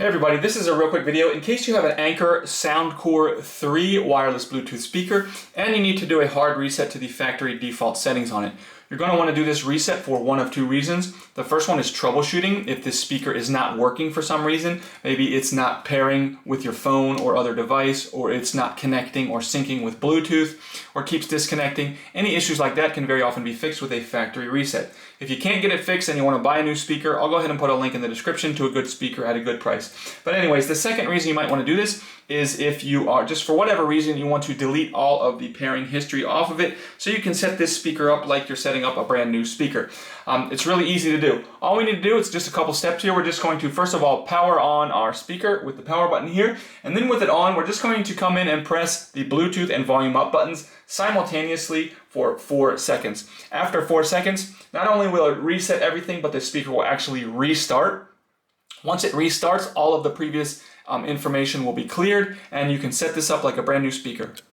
Hey everybody, this is a real quick video. In case you have an Anker Soundcore 3 wireless Bluetooth speaker and you need to do a hard reset to the factory default settings on it. You're going to want to do this reset for one of two reasons. The first one is troubleshooting. If this speaker is not working for some reason, maybe it's not pairing with your phone or other device, or it's not connecting or syncing with Bluetooth, or keeps disconnecting. Any issues like that can very often be fixed with a factory reset. If you can't get it fixed and you want to buy a new speaker, I'll go ahead and put a link in the description to a good speaker at a good price. But anyways, the second reason you might want to do this is if you are, just for whatever reason, you want to delete all of the pairing history off of it so you can set this speaker up like you're setting up a brand new speaker. It's really easy to do. All we need to do is just a couple steps here. We're just going to, first of all, power on our speaker with the power button here. And then with it on, we're just going to come in and press the Bluetooth and volume up buttons simultaneously for 4 seconds. After 4 seconds, not only will it reset everything, but the speaker will actually restart. Once it restarts, all of the previous information will be cleared, and you can set this up like a brand new speaker.